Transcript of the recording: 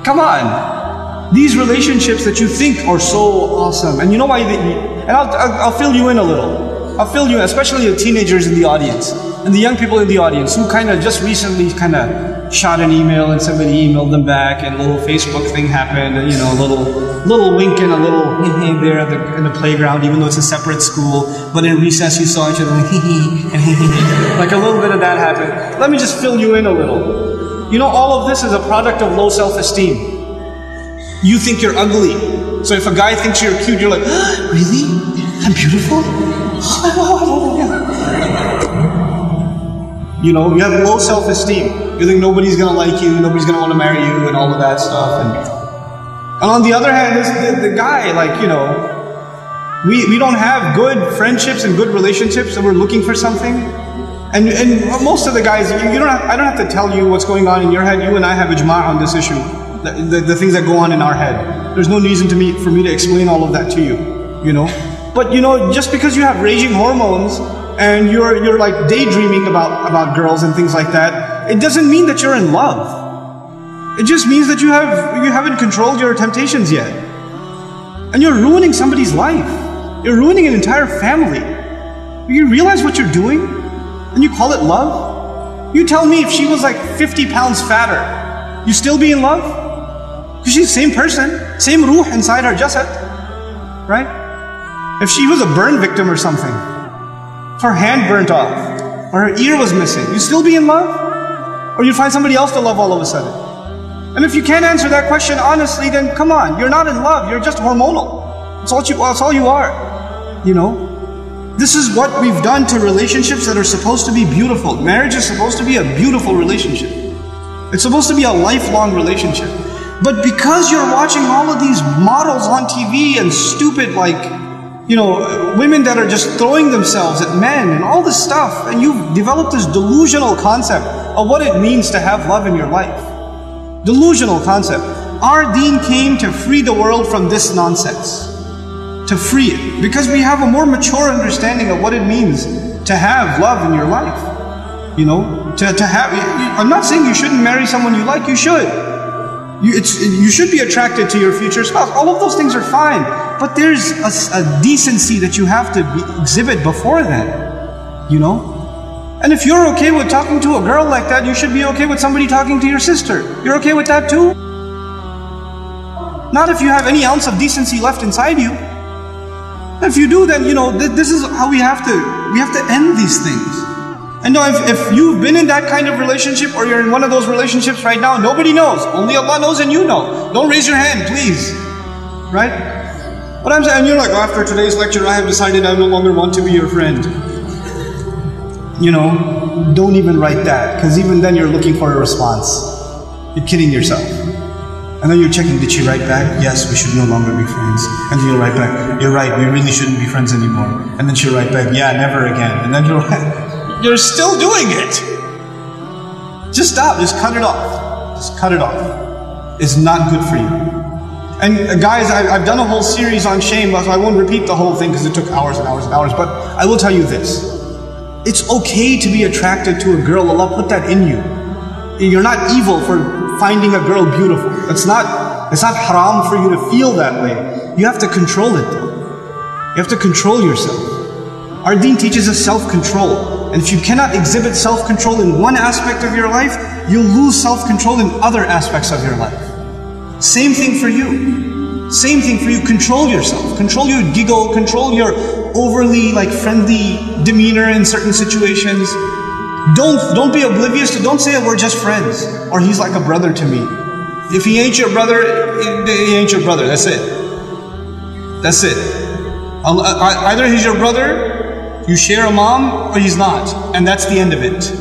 Come on. These relationships that you think are so awesome. And you know why? And I'll fill you in a little. I'll fill you in, especially the teenagers in the audience. And the young people in the audience who kind of just recently kind of shot an email and somebody emailed them back and a little Facebook thing happened and, you know, a little wink and a little hee there in the playground, even though it's a separate school. But in recess you saw each other like hee and hee. Like a little bit of that happened. Let me just fill you in a little. You know, all of this is a product of low self-esteem. You think you're ugly. So if a guy thinks you're cute, you're like, oh, really? I'm beautiful? You know, you have low self-esteem. You think nobody's gonna like you, nobody's gonna want to marry you, and all of that stuff. And on the other hand, the guy, like, you know, we don't have good friendships and good relationships, and we're looking for something. And most of the guys, I don't have to tell you what's going on in your head. You and I have ijma' on this issue. The things that go on in our head. There's no reason for me to explain all of that to you, you know. But you know, just because you have raging hormones and you're like daydreaming about girls and things like that, it doesn't mean that you're in love. It just means that you haven't controlled your temptations yet. And you're ruining somebody's life. You're ruining an entire family. You realize what you're doing? And you call it love? You tell me if she was like 50 pounds fatter, you still be in love? Because she's the same person, same ruh inside her jasad, right? If she was a burn victim or something, if her hand burnt off, or her ear was missing, you still be in love? Or you find somebody else to love all of a sudden? And if you can't answer that question honestly, then come on, you're not in love, you're just hormonal. That's all you are, you know? This is what we've done to relationships that are supposed to be beautiful. Marriage is supposed to be a beautiful relationship. It's supposed to be a lifelong relationship. But because you're watching all of these models on TV and stupid, like, you know, women that are just throwing themselves at men and all this stuff, and you've developed this delusional concept of what it means to have love in your life. Delusional concept. Our deen came to free the world from this nonsense. To free it. Because we have a more mature understanding of what it means to have love in your life. You know, to have, I'm not saying you shouldn't marry someone you like, you should. You should be attracted to your future spouse. All of those things are fine. But there's a decency that you have to exhibit before then. You know? And if you're okay with talking to a girl like that, you should be okay with somebody talking to your sister. You're okay with that too? Not if you have any ounce of decency left inside you. If you do, then, you know, this is how we have to end these things. And now if you've been in that kind of relationship, or you're in one of those relationships right now, nobody knows. Only Allah knows and you know. Don't raise your hand, please. Right? But I'm saying, you're like, oh, after today's lecture, I have decided I no longer want to be your friend. You know, don't even write that, because even then you're looking for a response. You're kidding yourself. And then you're checking, did she write back? Yes, we should no longer be friends. And then you'll write back, you're right, we really shouldn't be friends anymore. And then she'll write back, yeah, never again. And then you're still doing it. Just stop, just cut it off. Just cut it off. It's not good for you. And guys, I've done a whole series on shame, so I won't repeat the whole thing because it took hours and hours and hours, but I will tell you this. It's okay to be attracted to a girl. Allah put that in you. You're not evil for finding a girl beautiful. It's not haram for you to feel that way. You have to control it though. You have to control yourself. Our deen teaches us self-control. And if you cannot exhibit self-control in one aspect of your life, you'll lose self-control in other aspects of your life. Same thing for you. Same thing for you. Control yourself. Control your giggle. Control your overly friendly demeanor in certain situations. Don't be oblivious to, don't say we're just friends, or he's like a brother to me. If he ain't your brother, he ain't your brother. That's it. That's it. Either he's your brother, you share a mom, or he's not. And that's the end of it.